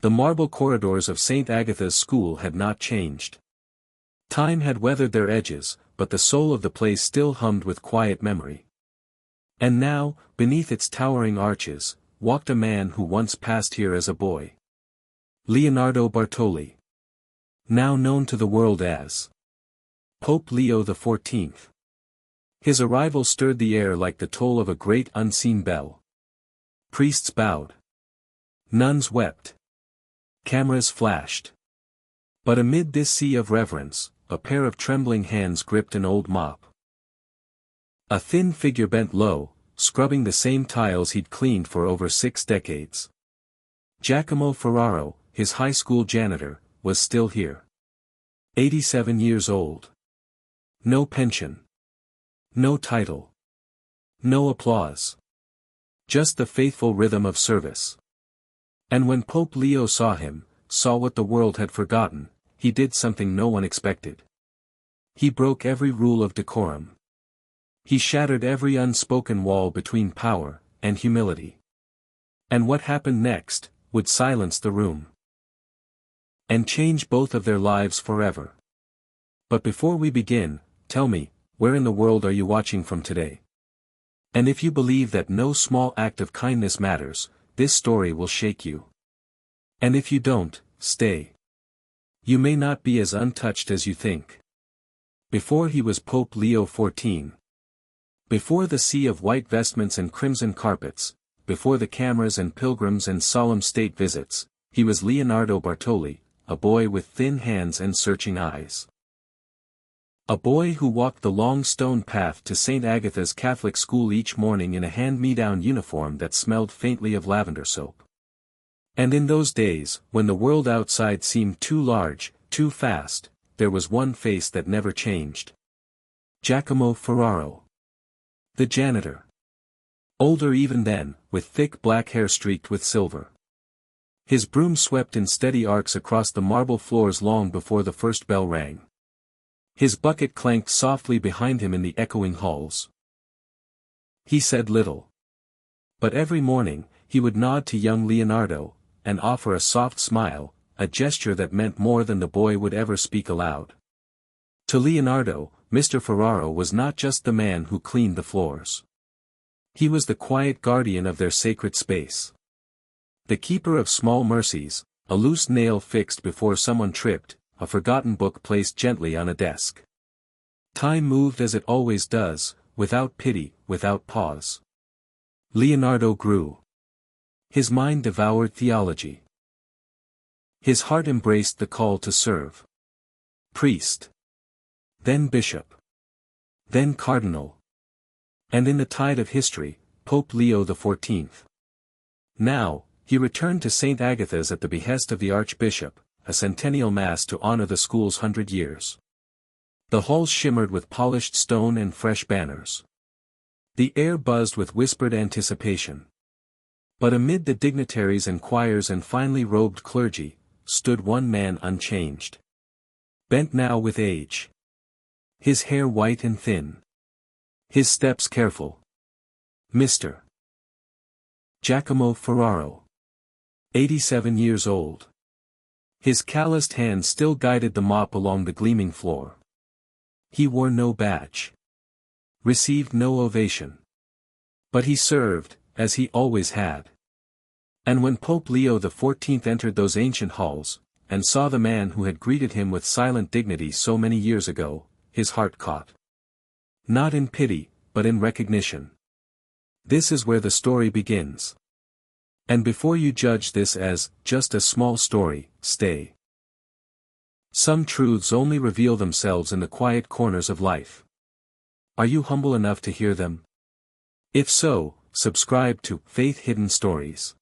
The marble corridors of St. Agatha's school had not changed. Time had weathered their edges, but the soul of the place still hummed with quiet memory. And now, beneath its towering arches, walked a man who once passed here as a boy. Leonardo Bartoli. Now known to the world as Pope Leo XIV. His arrival stirred the air like the toll of a great unseen bell. Priests bowed. Nuns wept. Cameras flashed. But amid this sea of reverence, a pair of trembling hands gripped an old mop. A thin figure bent low, scrubbing the same tiles he'd cleaned for over 6 decades. Giacomo Ferraro, his high school janitor, was still here. 87 years old. No pension. No title. No applause. Just the faithful rhythm of service. And when Pope Leo saw him, saw what the world had forgotten, he did something no one expected. He broke every rule of decorum. He shattered every unspoken wall between power and humility. And what happened next would silence the room. And change both of their lives forever. But before we begin, tell me, where in the world are you watching from today? And if you believe that no small act of kindness matters, this story will shake you. And if you don't, stay. You may not be as untouched as you think. Before he was Pope Leo XIV. Before the sea of white vestments and crimson carpets, before the cameras and pilgrims and solemn state visits, he was Leonardo Bartoli, a boy with thin hands and searching eyes. A boy who walked the long stone path to St. Agatha's Catholic school each morning in a hand-me-down uniform that smelled faintly of lavender soap. And in those days, when the world outside seemed too large, too fast, there was one face that never changed. Giacomo Ferraro. The janitor. Older even then, with thick black hair streaked with silver. His broom swept in steady arcs across the marble floors long before the first bell rang. His bucket clanked softly behind him in the echoing halls. He said little. But every morning, he would nod to young Leonardo, and offer a soft smile, a gesture that meant more than the boy would ever speak aloud. To Leonardo, Mr. Ferraro was not just the man who cleaned the floors. He was the quiet guardian of their sacred space. The keeper of small mercies, a loose nail fixed before someone tripped, a forgotten book placed gently on a desk. Time moved as it always does, without pity, without pause. Leonardo grew. His mind devoured theology. His heart embraced the call to serve. Priest. Then bishop. Then cardinal. And in the tide of history, Pope Leo XIV. Now, he returned to St. Agatha's at the behest of the Archbishop, a centennial mass to honor the school's 100 years. The halls shimmered with polished stone and fresh banners. The air buzzed with whispered anticipation. But amid the dignitaries and choirs and finely robed clergy, stood one man unchanged. Bent now with age. His hair white and thin. His steps careful. Mr. Giacomo Ferraro. 87 years old. His calloused hand still guided the mop along the gleaming floor. He wore no badge. Received no ovation. But he served, as he always had. And when Pope Leo XIV entered those ancient halls, and saw the man who had greeted him with silent dignity so many years ago, his heart caught. Not in pity, but in recognition. This is where the story begins. And before you judge this as just a small story, stay. Some truths only reveal themselves in the quiet corners of life. Are you humble enough to hear them? If so, subscribe to Faith Hidden Stories.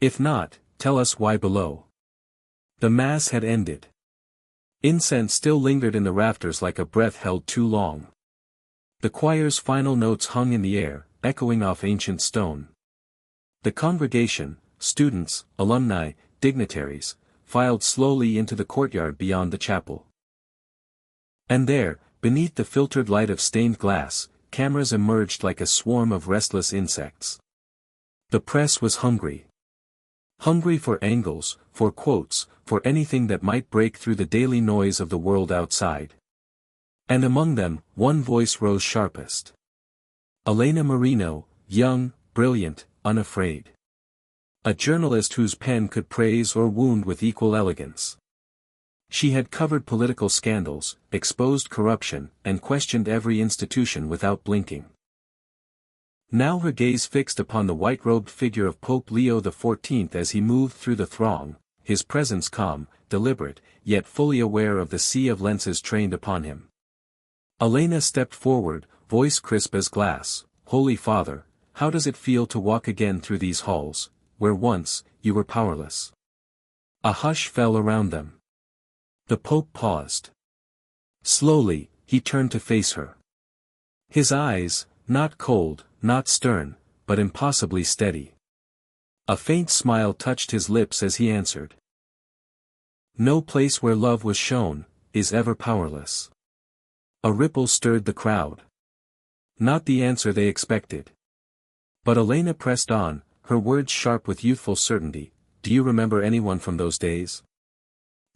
If not, tell us why below. The Mass had ended. Incense still lingered in the rafters like a breath held too long. The choir's final notes hung in the air, echoing off ancient stone. The congregation, students, alumni, dignitaries, filed slowly into the courtyard beyond the chapel. And there, beneath the filtered light of stained glass, cameras emerged like a swarm of restless insects. The press was hungry. Hungry for angles, for quotes, for anything that might break through the daily noise of the world outside. And among them, one voice rose sharpest. Elena Marino, young, brilliant, unafraid. A journalist whose pen could praise or wound with equal elegance. She had covered political scandals, exposed corruption, and questioned every institution without blinking. Now her gaze fixed upon the white-robed figure of Pope Leo XIV as he moved through the throng, his presence calm, deliberate, yet fully aware of the sea of lenses trained upon him. Elena stepped forward, voice crisp as glass. "Holy Father, how does it feel to walk again through these halls, where once, you were powerless?" A hush fell around them. The Pope paused. Slowly, he turned to face her. His eyes, not cold, not stern, but impossibly steady. A faint smile touched his lips as he answered. "No place where love was shown, is ever powerless." A ripple stirred the crowd. Not the answer they expected. But Elena pressed on, her words sharp with youthful certainty. "Do you remember anyone from those days?"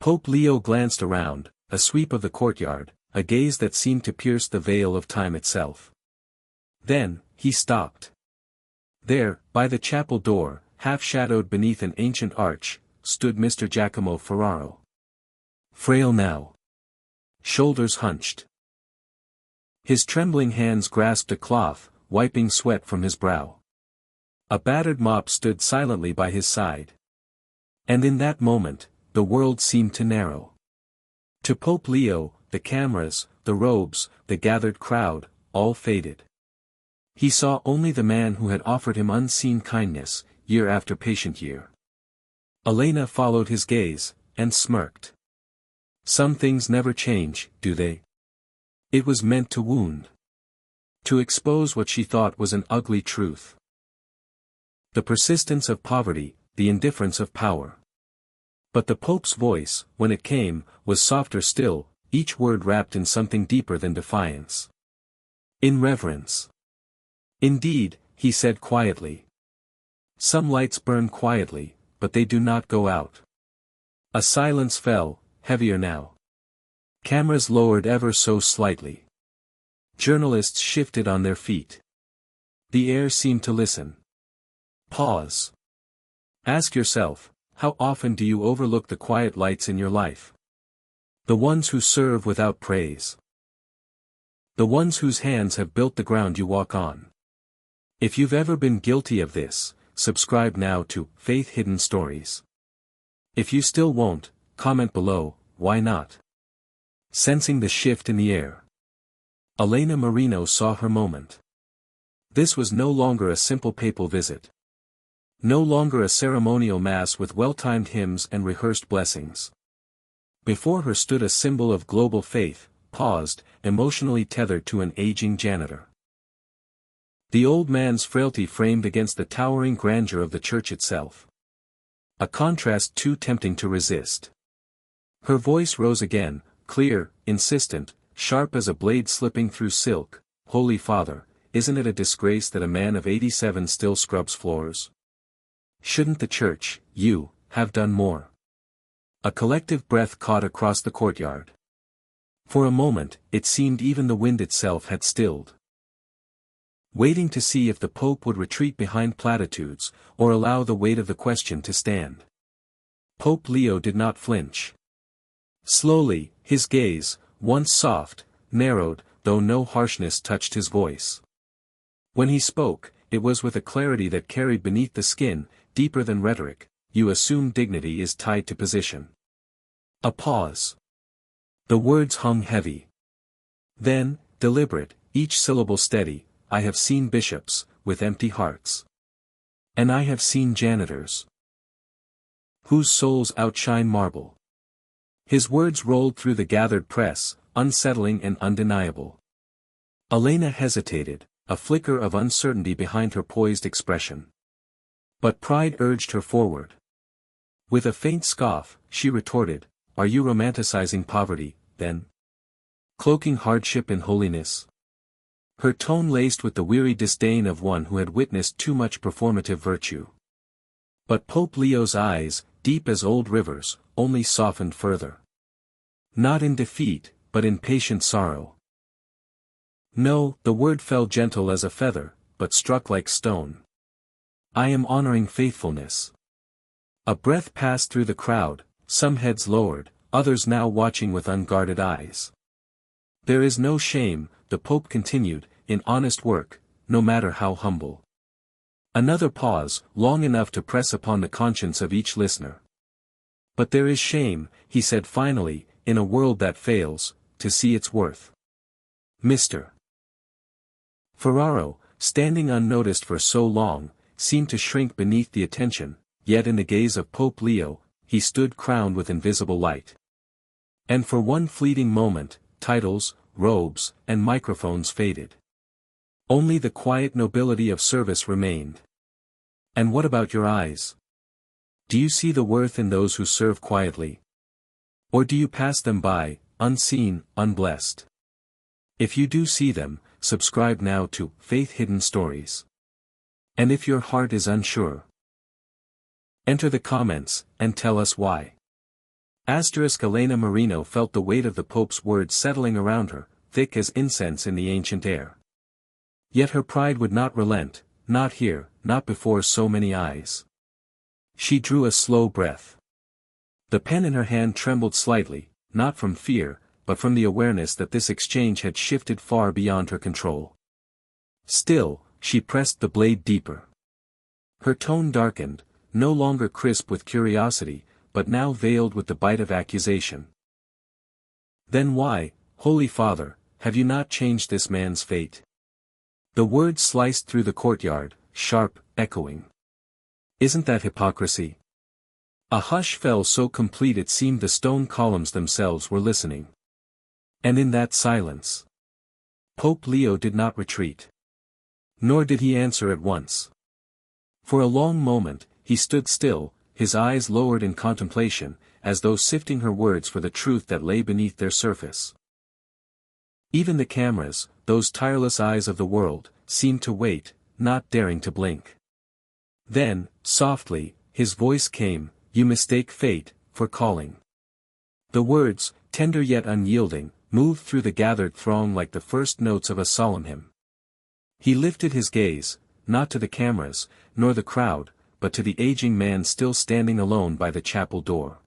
Pope Leo glanced around, a sweep of the courtyard, a gaze that seemed to pierce the veil of time itself. Then, he stopped. There, by the chapel door, half-shadowed beneath an ancient arch, stood Mr. Giacomo Ferraro. Frail now. Shoulders hunched. His trembling hands grasped a cloth, wiping sweat from his brow. A battered mop stood silently by his side. And in that moment, the world seemed to narrow. To Pope Leo, the cameras, the robes, the gathered crowd, all faded. He saw only the man who had offered him unseen kindness, year after patient year. Elena followed his gaze, and smirked. Some things never change, do they? It was meant to wound. To expose what she thought was an ugly truth. The persistence of poverty, the indifference of power. But the Pope's voice, when it came, was softer still, each word wrapped in something deeper than defiance. In reverence. "Indeed," he said quietly. "Some lights burn quietly, but they do not go out." A silence fell, heavier now. Cameras lowered ever so slightly. Journalists shifted on their feet. The air seemed to listen. Pause. Ask yourself, how often do you overlook the quiet lights in your life? The ones who serve without praise. The ones whose hands have built the ground you walk on. If you've ever been guilty of this, subscribe now to Faith Hidden Stories. If you still won't, comment below, why not? Sensing the shift in the air, Elena Marino saw her moment. This was no longer a simple papal visit. No longer a ceremonial mass with well-timed hymns and rehearsed blessings. Before her stood a symbol of global faith, paused, emotionally tethered to an aging janitor. The old man's frailty framed against the towering grandeur of the church itself. A contrast too tempting to resist. Her voice rose again, clear, insistent, sharp as a blade slipping through silk. "Holy Father, isn't it a disgrace that a man of 87 still scrubs floors? Shouldn't the church, you, have done more?" A collective breath caught across the courtyard. For a moment, it seemed even the wind itself had stilled. Waiting to see if the Pope would retreat behind platitudes, or allow the weight of the question to stand. Pope Leo did not flinch. Slowly, his gaze, once soft, narrowed, though no harshness touched his voice. When he spoke, it was with a clarity that carried beneath the skin, deeper than rhetoric. "You assume dignity is tied to position." A pause. The words hung heavy. Then, deliberate, each syllable steady, "I have seen bishops, with empty hearts. And I have seen janitors, whose souls outshine marble." His words rolled through the gathered press, unsettling and undeniable. Elena hesitated, a flicker of uncertainty behind her poised expression. But pride urged her forward. With a faint scoff, she retorted, "Are you romanticizing poverty, then? Cloaking hardship in holiness?" Her tone laced with the weary disdain of one who had witnessed too much performative virtue. But Pope Leo's eyes, deep as old rivers, only softened further. Not in defeat, but in patient sorrow. No, the word fell gentle as a feather, but struck like stone. I am honoring faithfulness. A breath passed through the crowd, some heads lowered, others now watching with unguarded eyes. There is no shame, the Pope continued, in honest work, no matter how humble. Another pause, long enough to press upon the conscience of each listener. But there is shame, he said finally, in a world that fails, to see its worth. Mr. Ferraro, standing unnoticed for so long, seemed to shrink beneath the attention, yet in the gaze of Pope Leo, he stood crowned with invisible light. And for one fleeting moment, titles, robes, and microphones faded. Only the quiet nobility of service remained. And what about your eyes? Do you see the worth in those who serve quietly? Or do you pass them by, unseen, unblessed? If you do see them, subscribe now to Faith Hidden Stories. And if your heart is unsure, enter the comments, and tell us why. Elena Marino felt the weight of the Pope's words settling around her, thick as incense in the ancient air. Yet her pride would not relent, not here, not before so many eyes. She drew a slow breath. The pen in her hand trembled slightly, not from fear, but from the awareness that this exchange had shifted far beyond her control. Still, she pressed the blade deeper. Her tone darkened, no longer crisp with curiosity, but now veiled with the bite of accusation. Then why, Holy Father, have you not changed this man's fate? The words sliced through the courtyard, sharp, echoing. Isn't that hypocrisy? A hush fell so complete it seemed the stone columns themselves were listening. And in that silence, Pope Leo did not retreat. Nor did he answer at once. For a long moment, he stood still, his eyes lowered in contemplation, as though sifting her words for the truth that lay beneath their surface. Even the cameras, those tireless eyes of the world, seemed to wait, not daring to blink. Then, softly, his voice came, "You mistake fate, for calling." The words, tender yet unyielding, moved through the gathered throng like the first notes of a solemn hymn. He lifted his gaze, not to the cameras, nor the crowd, but to the aging man still standing alone by the chapel door.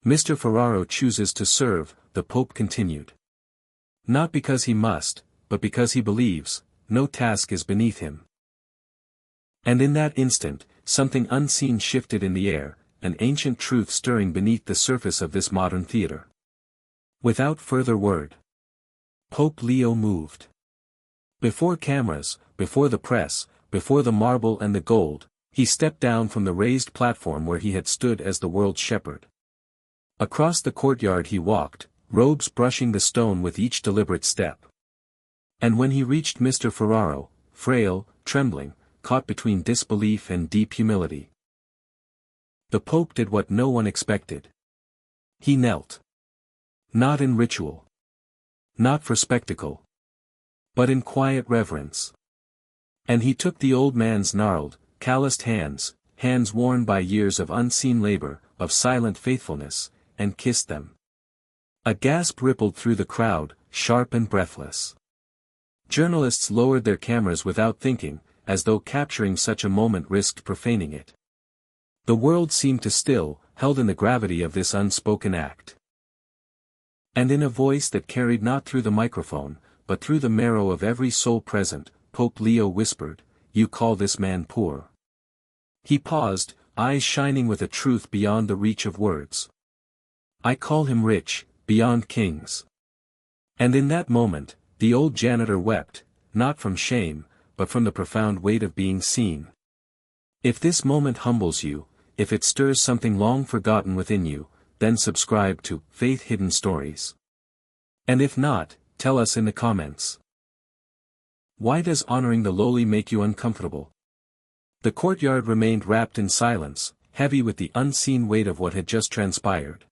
Mr. Ferraro chooses to serve, the Pope continued. Not because he must, but because he believes, no task is beneath him. And in that instant, something unseen shifted in the air, an ancient truth stirring beneath the surface of this modern theater. Without further word, Pope Leo moved. Before cameras, before the press, before the marble and the gold, he stepped down from the raised platform where he had stood as the world's shepherd. Across the courtyard he walked, robes brushing the stone with each deliberate step. And when he reached Mr. Ferraro, frail, trembling, caught between disbelief and deep humility, the Pope did what no one expected. He knelt. Not in ritual. Not for spectacle. But in quiet reverence. And he took the old man's gnarled, calloused hands, hands worn by years of unseen labor, of silent faithfulness, and kissed them. A gasp rippled through the crowd, sharp and breathless. Journalists lowered their cameras without thinking, as though capturing such a moment risked profaning it. The world seemed to still, held in the gravity of this unspoken act. And in a voice that carried not through the microphone, but through the marrow of every soul present, Pope Leo whispered, "You call this man poor." He paused, eyes shining with a truth beyond the reach of words. "I call him rich, beyond kings." And in that moment, the old janitor wept, not from shame, but from the profound weight of being seen. If this moment humbles you, if it stirs something long forgotten within you, then subscribe to Faith Hidden Stories. And if not, tell us in the comments. Why does honoring the lowly make you uncomfortable? The courtyard remained wrapped in silence, heavy with the unseen weight of what had just transpired.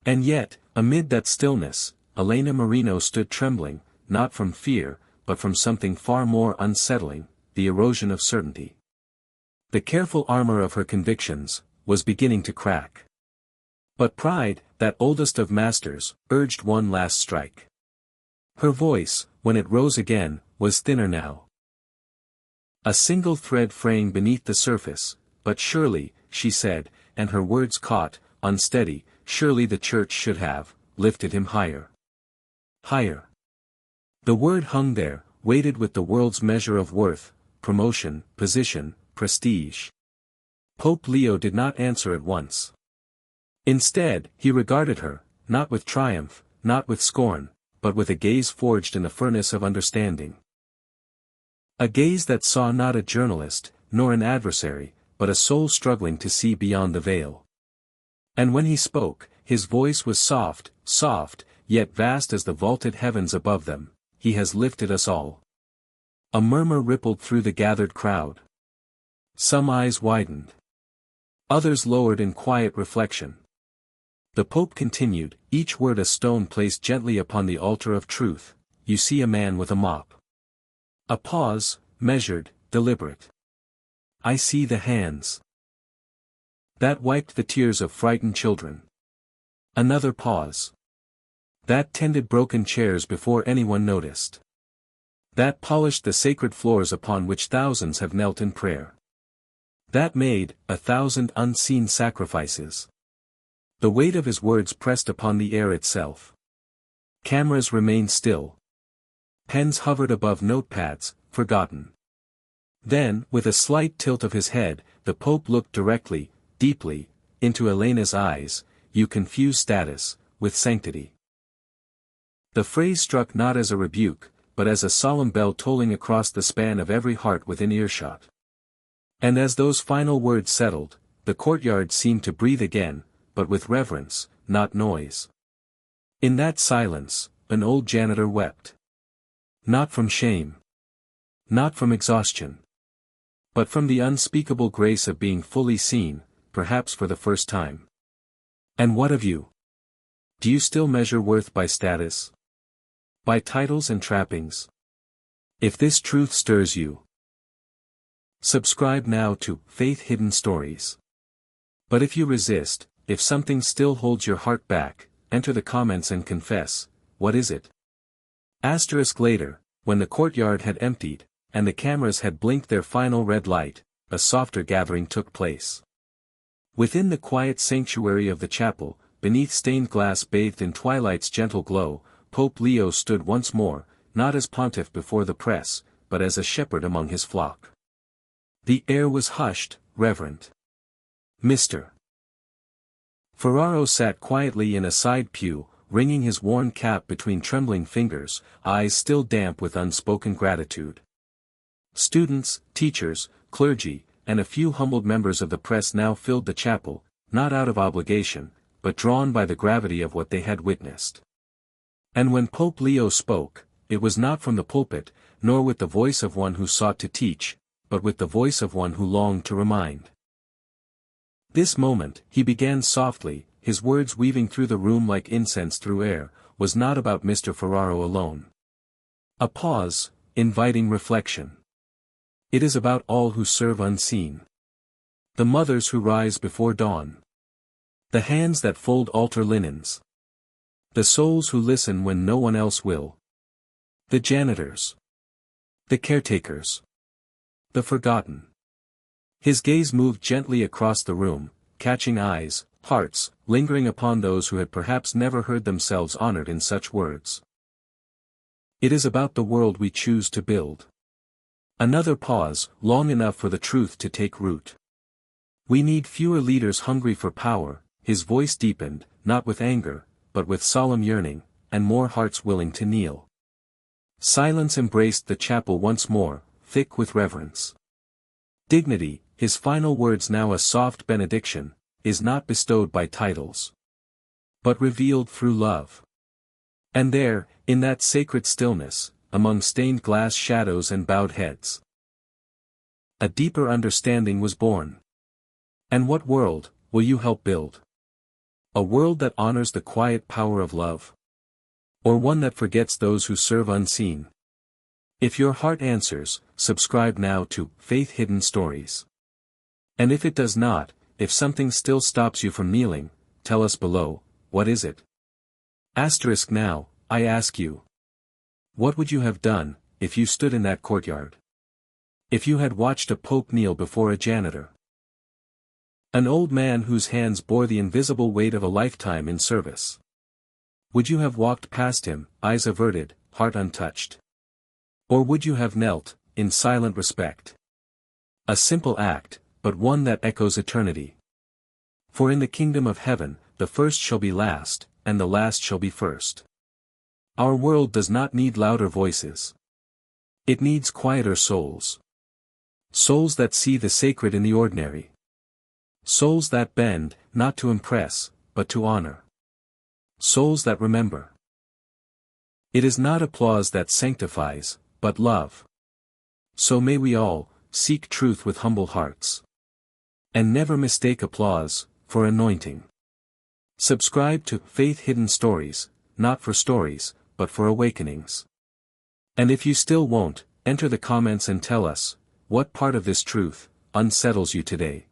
And yet, amid that stillness, Elena Marino stood trembling, not from fear, but from something far more unsettling, the erosion of certainty. The careful armor of her convictions was beginning to crack. But pride, that oldest of masters, urged one last strike. Her voice, when it rose again, was thinner now. A single thread fraying beneath the surface, but surely, she said, and her words caught, unsteady, surely the church should have lifted him higher. Higher. The word hung there, weighted with the world's measure of worth, promotion, position, prestige. Pope Leo did not answer at once. Instead, he regarded her, not with triumph, not with scorn, but with a gaze forged in the furnace of understanding. A gaze that saw not a journalist, nor an adversary, but a soul struggling to see beyond the veil. And when he spoke, his voice was soft, soft, yet vast as the vaulted heavens above them. He has lifted us all. A murmur rippled through the gathered crowd. Some eyes widened. Others lowered in quiet reflection. The Pope continued, each word a stone placed gently upon the altar of truth. You see a man with a mop. A pause, measured, deliberate. I see the hands that wiped the tears of frightened children. Another pause. That tended broken chairs before anyone noticed. That polished the sacred floors upon which thousands have knelt in prayer. That made 1,000 unseen sacrifices. The weight of his words pressed upon the air itself. Cameras remained still. Pens hovered above notepads, forgotten. Then, with a slight tilt of his head, the Pope looked directly, deeply, into Elena's eyes. You confuse status with sanctity. The phrase struck not as a rebuke, but as a solemn bell tolling across the span of every heart within earshot. And as those final words settled, the courtyard seemed to breathe again, but with reverence, not noise. In that silence, an old janitor wept. Not from shame. Not from exhaustion. But from the unspeakable grace of being fully seen, perhaps for the first time. And what of you? Do you still measure worth by status? By titles and trappings? If this truth stirs you, subscribe now to Faith Hidden Stories. But if you resist, if something still holds your heart back, enter the comments and confess, what is it? Later, when the courtyard had emptied, and the cameras had blinked their final red light, a softer gathering took place. Within the quiet sanctuary of the chapel, beneath stained glass bathed in twilight's gentle glow, Pope Leo stood once more, not as pontiff before the press, but as a shepherd among his flock. The air was hushed, reverent. Mr. Ferraro sat quietly in a side pew, wringing his worn cap between trembling fingers, eyes still damp with unspoken gratitude. Students, teachers, clergy, and a few humbled members of the press now filled the chapel, not out of obligation, but drawn by the gravity of what they had witnessed. And when Pope Leo spoke, it was not from the pulpit, nor with the voice of one who sought to teach, but with the voice of one who longed to remind. This moment, he began softly, his words weaving through the room like incense through air, was not about Mr. Ferraro alone. A pause, inviting reflection. It is about all who serve unseen. The mothers who rise before dawn. The hands that fold altar linens. The souls who listen when no one else will. The janitors. The caretakers. The forgotten. His gaze moved gently across the room, catching eyes, hearts, lingering upon those who had perhaps never heard themselves honored in such words. It is about the world we choose to build. Another pause, long enough for the truth to take root. We need fewer leaders hungry for power. His voice deepened, not with anger, but with solemn yearning, and more hearts willing to kneel. Silence embraced the chapel once more, thick with reverence. Dignity, his final words now a soft benediction, is not bestowed by titles, but revealed through love. And there, in that sacred stillness, among stained glass shadows and bowed heads, a deeper understanding was born. And what world will you help build? A world that honors the quiet power of love? Or one that forgets those who serve unseen? If your heart answers, subscribe now to Faith Hidden Stories. And if it does not, if something still stops you from kneeling, tell us below, what is it? Now, I ask you. What would you have done, if you stood in that courtyard? If you had watched a pope kneel before a janitor? An old man whose hands bore the invisible weight of a lifetime in service. Would you have walked past him, eyes averted, heart untouched? Or would you have knelt, in silent respect? A simple act, but one that echoes eternity. For in the kingdom of heaven, the first shall be last, and the last shall be first. Our world does not need louder voices. It needs quieter souls. Souls that see the sacred in the ordinary. Souls that bend, not to impress, but to honor. Souls that remember. It is not applause that sanctifies, but love. So may we all, seek truth with humble hearts. And never mistake applause, for anointing. Subscribe to Faith Hidden Stories, not for stories, but for awakenings. And if you still won't, enter the comments and tell us, what part of this truth unsettles you today.